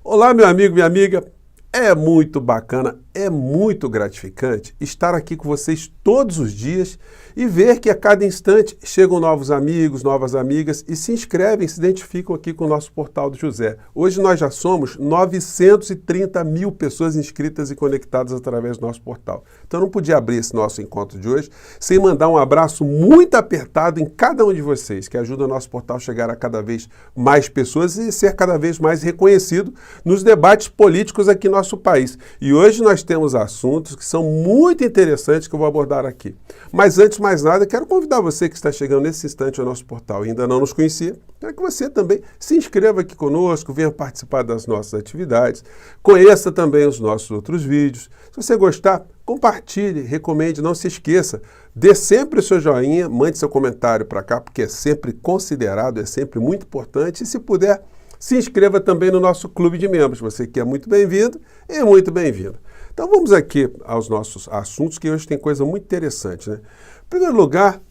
Olá, meu amigo, minha amiga. É muito bacana, é muito gratificante estar aqui com vocês todos os dias e ver que a cada instante chegam novos amigos, novas amigas e se inscrevem, se identificam aqui com o nosso Portal do José. Hoje nós já somos 930 mil pessoas inscritas e conectadas através do nosso portal. Então eu não podia abrir esse nosso encontro de hoje sem mandar um abraço muito apertado em cada um de vocês, que ajuda o nosso portal a chegar a cada vez mais pessoas e ser cada vez mais reconhecido nos debates políticos aqui no nosso país. E hoje nós temos assuntos que são muito interessantes que eu vou abordar aqui. Mas antes de mais nada, quero convidar você que está chegando nesse instante ao nosso portal e ainda não nos conhecia, para que você também se inscreva aqui conosco, venha participar das nossas atividades, conheça também os nossos outros vídeos. Se você gostar, compartilhe, recomende, não se esqueça, dê sempre o seu joinha, mande seu comentário para cá, porque é sempre considerado, é sempre muito importante, e se puder, se inscreva também no nosso clube de membros. Você que é muito bem-vindo e muito bem-vindo. Então vamos aqui aos nossos assuntos, que hoje tem coisa muito interessante, né? Em primeiro lugar,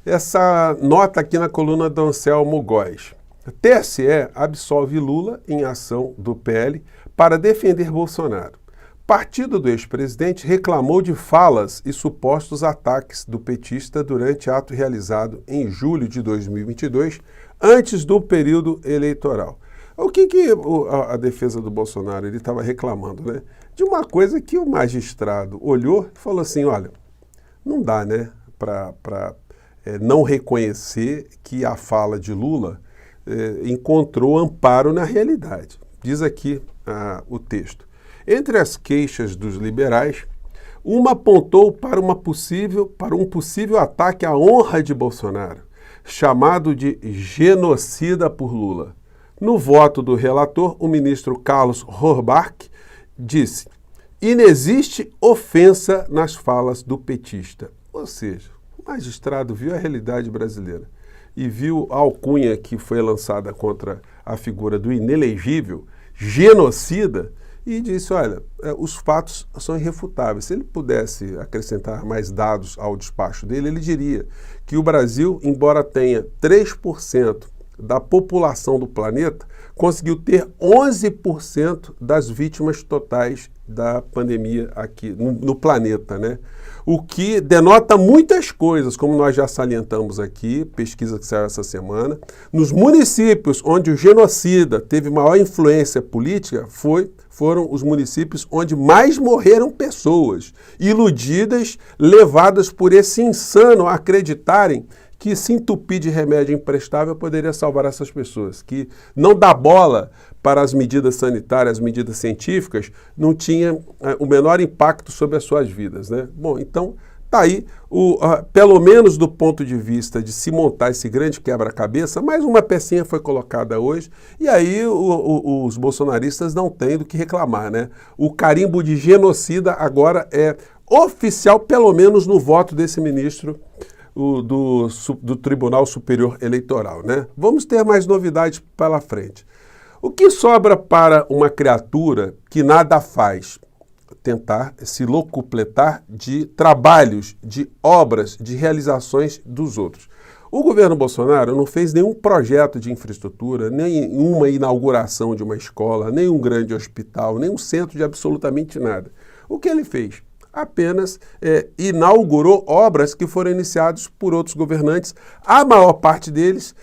essa nota aqui na coluna do Anselmo Góes. TSE absolve Lula em ação do PL para defender Bolsonaro. Partido do ex-presidente reclamou de falas e supostos ataques do petista durante ato realizado em julho de 2022, antes do período eleitoral. O que a defesa do Bolsonaro ele estava reclamando, né? De uma coisa que o magistrado olhou e falou assim, olha, não dá, né, para não reconhecer que a fala de Lula encontrou amparo na realidade. Diz aqui o texto. Entre as queixas dos liberais, uma apontou para um possível ataque à honra de Bolsonaro, chamado de genocida por Lula. No voto do relator, o ministro Carlos Horbach disse: inexiste ofensa nas falas do petista. Ou seja, o magistrado viu a realidade brasileira e viu a alcunha que foi lançada contra a figura do inelegível genocida e disse, olha, os fatos são irrefutáveis. Se ele pudesse acrescentar mais dados ao despacho dele, ele diria que o Brasil, embora tenha 3% da população do planeta, conseguiu ter 11% das vítimas totais da pandemia aqui no planeta, né? O que denota muitas coisas, como nós já salientamos aqui, pesquisa que saiu essa semana. Nos municípios onde o genocida teve maior influência política foram os municípios onde mais morreram pessoas, iludidas, levadas por esse insano a acreditarem que se entupir de remédio imprestável poderia salvar essas pessoas, que não dá bola para as medidas sanitárias, as medidas científicas, não tinha o menor impacto sobre as suas vidas, né? Bom, então tá aí, pelo menos do ponto de vista de se montar esse grande quebra-cabeça, mais uma pecinha foi colocada hoje, e aí os bolsonaristas não têm do que reclamar, né? O carimbo de genocida agora é oficial, pelo menos no voto desse ministro do Tribunal Superior Eleitoral, né? Vamos ter mais novidades pela frente. O que sobra para uma criatura que nada faz? Tentar se locupletar de trabalhos, de obras, de realizações dos outros. O governo Bolsonaro não fez nenhum projeto de infraestrutura, nem uma inauguração de uma escola, nem um grande hospital, nem um centro de absolutamente nada. O que ele fez? Apenas inaugurou obras que foram iniciadas por outros governantes, a maior parte deles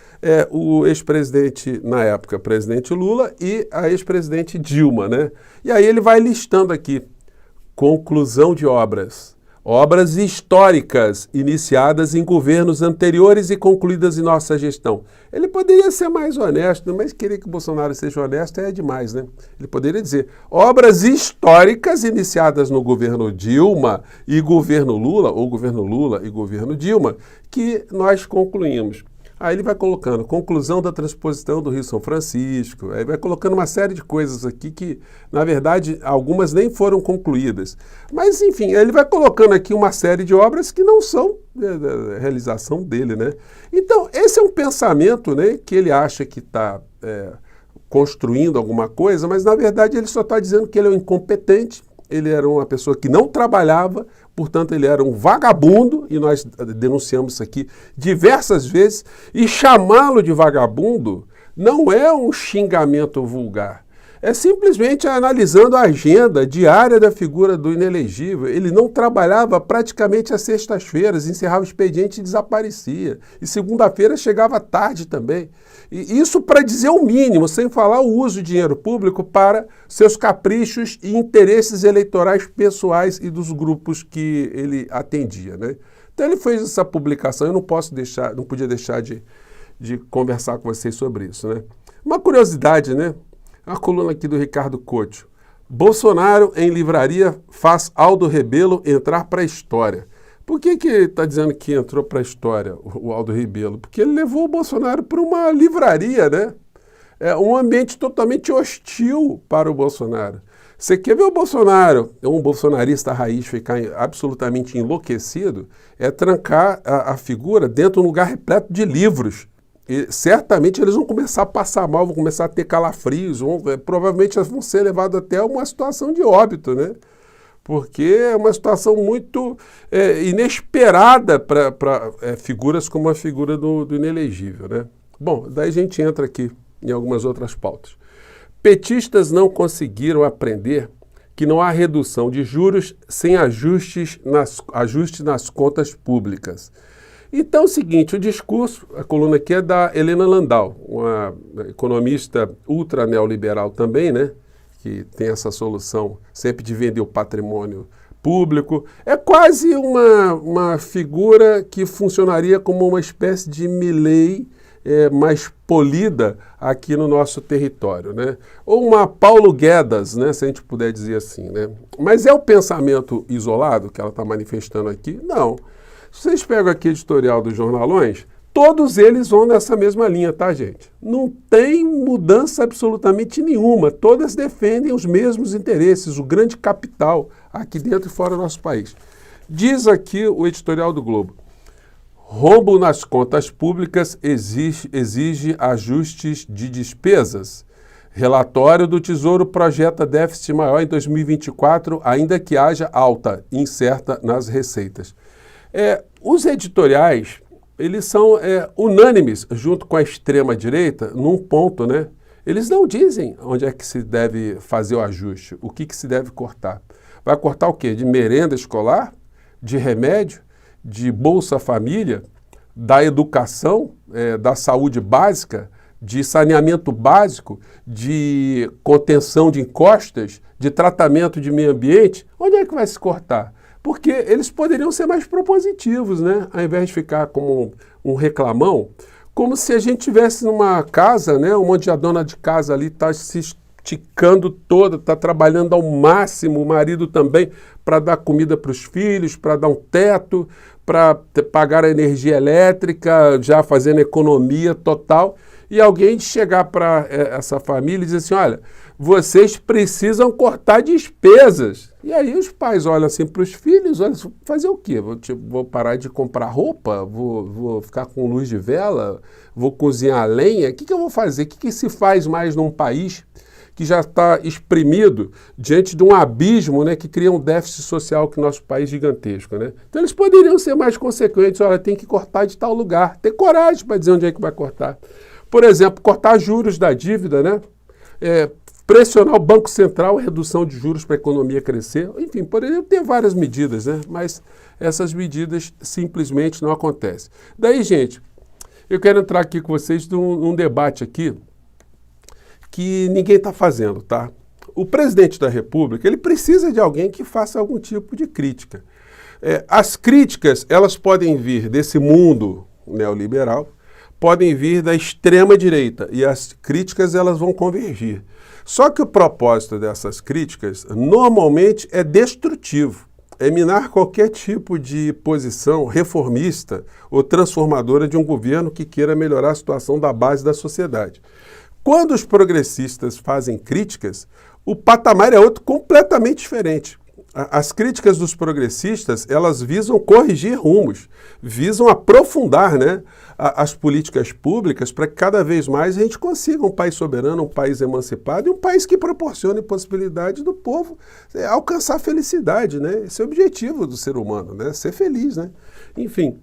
o ex-presidente, na época, presidente Lula e a ex-presidente Dilma, né? E aí ele vai listando aqui, conclusão de obras históricas iniciadas em governos anteriores e concluídas em nossa gestão. Ele poderia ser mais honesto, mas querer que o Bolsonaro seja honesto é demais, né? Ele poderia dizer, obras históricas iniciadas no governo Dilma e governo Lula, ou governo Lula e governo Dilma, que nós concluímos. Aí ele vai colocando conclusão da transposição do Rio São Francisco, aí vai colocando uma série de coisas aqui que, na verdade, algumas nem foram concluídas. Mas, enfim, ele vai colocando aqui uma série de obras que não são da realização dele, né? Então, esse é um pensamento, né, que ele acha que está construindo alguma coisa, mas, na verdade, ele só está dizendo que ele é um incompetente, ele era uma pessoa que não trabalhava, portanto ele era um vagabundo, e nós denunciamos isso aqui diversas vezes, e chamá-lo de vagabundo não é um xingamento vulgar, é simplesmente analisando a agenda diária da figura do inelegível. Ele não trabalhava praticamente às sextas-feiras, encerrava o expediente e desaparecia. E segunda-feira chegava tarde também. E isso para dizer o mínimo, sem falar o uso de dinheiro público para seus caprichos e interesses eleitorais pessoais e dos grupos que ele atendia, né? Então ele fez essa publicação, eu não podia deixar de conversar com vocês sobre isso, né? Uma curiosidade, né? Uma coluna aqui do Ricardo Couto. Bolsonaro em livraria faz Aldo Rebelo entrar para a história. Por que está dizendo que entrou para a história o Aldo Rebelo? Porque ele levou o Bolsonaro para uma livraria, né? É um ambiente totalmente hostil para o Bolsonaro. Você quer ver o Bolsonaro, um bolsonarista raiz, ficar absolutamente enlouquecido, é trancar a figura dentro de um lugar repleto de livros. E certamente eles vão começar a passar mal, vão começar a ter calafrios, provavelmente vão ser levados até uma situação de óbito, né? Porque é uma situação muito inesperada para figuras como a figura do inelegível, né? Bom, daí a gente entra aqui em algumas outras pautas. Petistas não conseguiram aprender que não há redução de juros sem ajuste nas contas públicas. Então é o seguinte, o discurso, a coluna aqui é da Helena Landau, uma economista ultra neoliberal também, né? Que tem essa solução sempre de vender o patrimônio público. É quase uma figura que funcionaria como uma espécie de Milei mais polida aqui no nosso território, né? Ou uma Paulo Guedes, né? Se a gente puder dizer assim, né? Mas é o pensamento isolado que ela está manifestando aqui? Não. Se vocês pegam aqui o editorial dos jornalões, todos eles vão nessa mesma linha, tá, gente? Não tem mudança absolutamente nenhuma. Todas defendem os mesmos interesses, o grande capital aqui dentro e fora do nosso país. Diz aqui o editorial do Globo. Rombo nas contas públicas exige ajustes de despesas. Relatório do Tesouro projeta déficit maior em 2024, ainda que haja alta incerta nas receitas. Os editoriais, eles são unânimes junto com a extrema-direita num ponto, né? Eles não dizem onde é que se deve fazer o ajuste, o que se deve cortar. Vai cortar o quê? De merenda escolar? De remédio? De Bolsa Família, da educação, da saúde básica, de saneamento básico, de contenção de encostas, de tratamento de meio ambiente, onde é que vai se cortar? Porque eles poderiam ser mais propositivos, né? Ao invés de ficar como um reclamão, como se a gente tivesse numa casa, né? Onde a dona de casa ali está se esticando toda, está trabalhando ao máximo, o marido também, para dar comida para os filhos, para dar um teto, para pagar a energia elétrica, já fazendo economia total, e alguém chegar para essa família e dizer assim, olha, vocês precisam cortar despesas. E aí os pais olham assim para os filhos, olha, fazer o quê? Vou parar de comprar roupa? Vou ficar com luz de vela? Vou cozinhar a lenha? O que eu vou fazer? O que se faz mais num país que já está exprimido diante de um abismo, né, que cria um déficit social que o nosso país gigantesco, né? Então eles poderiam ser mais consequentes, olha, tem que cortar de tal lugar, ter coragem para dizer onde é que vai cortar. Por exemplo, cortar juros da dívida, né? Pressionar o Banco Central, redução de juros para a economia crescer, enfim, poderiam ter várias medidas, né? Mas essas medidas simplesmente não acontecem. Daí, gente, eu quero entrar aqui com vocês num debate aqui que ninguém está fazendo, tá? O presidente da República, ele precisa de alguém que faça algum tipo de crítica. As críticas, elas podem vir desse mundo neoliberal, podem vir da extrema-direita, e as críticas, elas vão convergir. Só que o propósito dessas críticas, normalmente, é destrutivo. É minar qualquer tipo de posição reformista ou transformadora de um governo que queira melhorar a situação da base da sociedade. Quando os progressistas fazem críticas, o patamar é outro completamente diferente. As críticas dos progressistas, elas visam corrigir rumos, visam aprofundar, né, as políticas públicas para que cada vez mais a gente consiga um país soberano, um país emancipado e um país que proporcione possibilidade do povo alcançar felicidade, né? Esse é o objetivo do ser humano, né? Ser feliz, né? Enfim,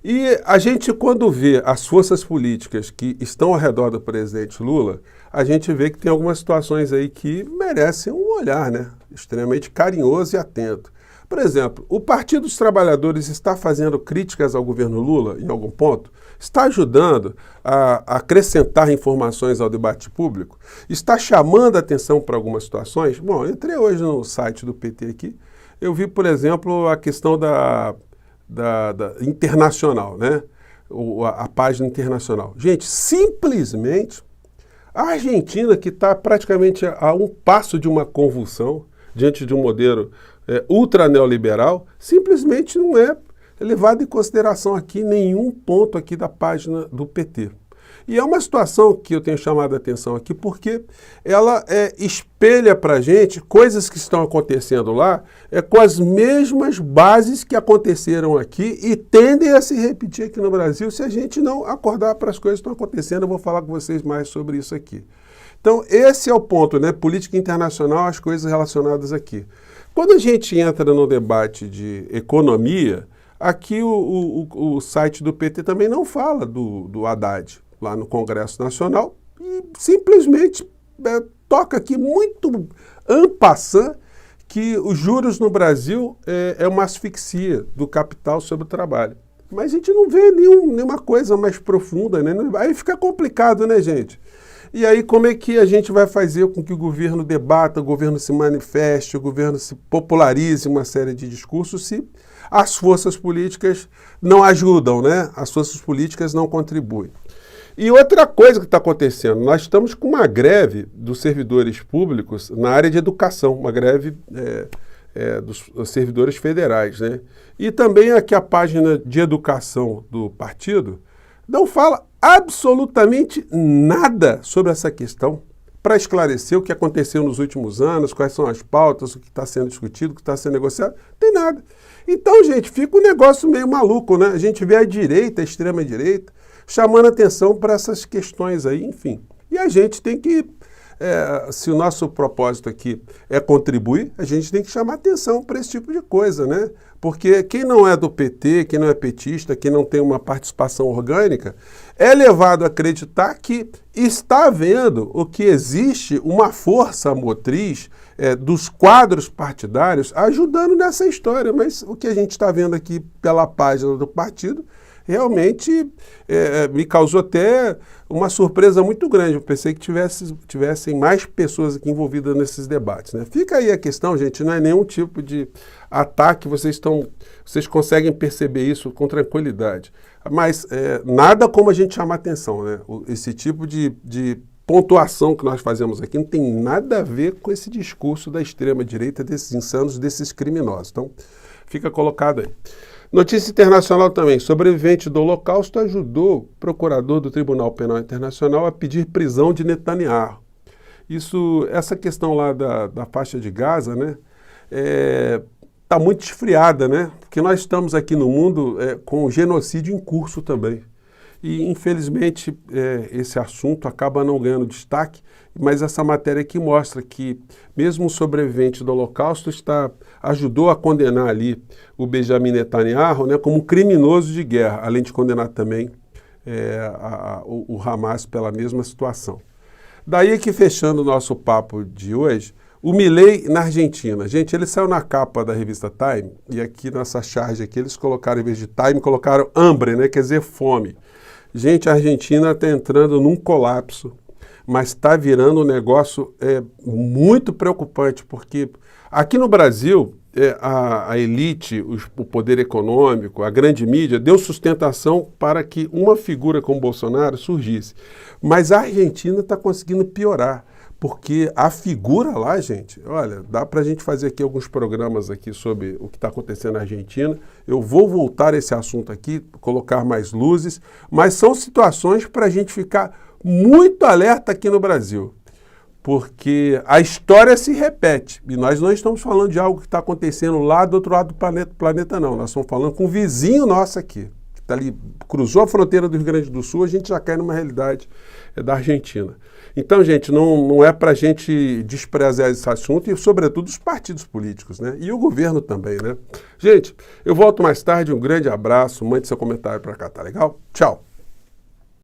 e a gente quando vê as forças políticas que estão ao redor do presidente Lula, a gente vê que tem algumas situações aí que merecem um olhar, né, extremamente carinhoso e atento. Por exemplo, o Partido dos Trabalhadores está fazendo críticas ao governo Lula em algum ponto? Está ajudando a acrescentar informações ao debate público? Está chamando a atenção para algumas situações? Bom, eu entrei hoje no site do PT aqui, eu vi, por exemplo, a questão da internacional, né? A página internacional. Gente, simplesmente a Argentina, que está praticamente a um passo de uma convulsão diante de um modelo ultra neoliberal, simplesmente não é levado em consideração aqui nenhum ponto aqui da página do PT. E é uma situação que eu tenho chamado a atenção aqui porque ela espelha para a gente coisas que estão acontecendo lá com as mesmas bases que aconteceram aqui e tendem a se repetir aqui no Brasil se a gente não acordar para as coisas que estão acontecendo. Eu vou falar com vocês mais sobre isso aqui. Então, esse é o ponto, né? Política internacional, as coisas relacionadas aqui. Quando a gente entra no debate de economia, aqui o site do PT também não fala do Haddad lá no Congresso Nacional e simplesmente toca aqui muito en passant que os juros no Brasil é uma asfixia do capital sobre o trabalho. Mas a gente não vê nenhuma coisa mais profunda, né? Aí fica complicado, né, gente? E aí como é que a gente vai fazer com que o governo debata, o governo se manifeste, o governo se popularize uma série de discursos se as forças políticas não ajudam, né? As forças políticas não contribuem. E outra coisa que está acontecendo, nós estamos com uma greve dos servidores públicos na área de educação, uma greve dos servidores federais, né? E também aqui a página de educação do partido não fala absolutamente nada sobre essa questão para esclarecer o que aconteceu nos últimos anos, quais são as pautas, o que está sendo discutido, o que está sendo negociado, não tem nada. Então, gente, fica um negócio meio maluco, né? A gente vê a direita, a extrema-direita, chamando atenção para essas questões aí, enfim. E a gente tem que, se o nosso propósito aqui é contribuir, a gente tem que chamar atenção para esse tipo de coisa, né? Porque quem não é do PT, quem não é petista, quem não tem uma participação orgânica, é levado a acreditar que está vendo o que existe uma força motriz dos quadros partidários ajudando nessa história. Mas o que a gente está vendo aqui pela página do partido realmente me causou até uma surpresa muito grande. Eu pensei que tivessem mais pessoas aqui envolvidas nesses debates, né? Fica aí a questão, gente, não é nenhum tipo de ataque, vocês conseguem perceber isso com tranquilidade. Mas nada como a gente chamar atenção, né? Esse tipo de pontuação que nós fazemos aqui não tem nada a ver com esse discurso da extrema-direita, desses insanos, desses criminosos. Então, fica colocado aí. Notícia internacional também. Sobrevivente do Holocausto ajudou o procurador do Tribunal Penal Internacional a pedir prisão de Netanyahu. Essa questão lá da faixa de Gaza, né, está muito esfriada, né? Porque nós estamos aqui no mundo com o genocídio em curso também. E, infelizmente, esse assunto acaba não ganhando destaque, mas essa matéria aqui mostra que mesmo o sobrevivente do Holocausto ajudou a condenar ali o Benjamin Netanyahu, né, como um criminoso de guerra, além de condenar também o Hamas pela mesma situação. Daí que, fechando o nosso papo de hoje, o Milei na Argentina. Gente, ele saiu na capa da revista Time, e aqui nessa charge aqui eles colocaram, em vez de Time, colocaram hambre, né, quer dizer fome. Gente, a Argentina está entrando num colapso, mas está virando um negócio muito preocupante, porque aqui no Brasil, a elite, o poder econômico, a grande mídia, deu sustentação para que uma figura como Bolsonaro surgisse. Mas a Argentina está conseguindo piorar, porque a figura lá, gente, olha, dá para a gente fazer aqui alguns programas aqui sobre o que está acontecendo na Argentina. Eu vou voltar a esse assunto aqui, colocar mais luzes, mas são situações para a gente ficar muito alerta aqui no Brasil, porque a história se repete, e nós não estamos falando de algo que está acontecendo lá do outro lado do planeta, não. Nós estamos falando com um vizinho nosso aqui, que está ali, cruzou a fronteira do Rio Grande do Sul, a gente já cai numa realidade da Argentina. Então, gente, não é para a gente desprezar esse assunto e, sobretudo, os partidos políticos, né? E o governo também, né? Gente, eu volto mais tarde, um grande abraço, mande seu comentário para cá, tá legal? Tchau!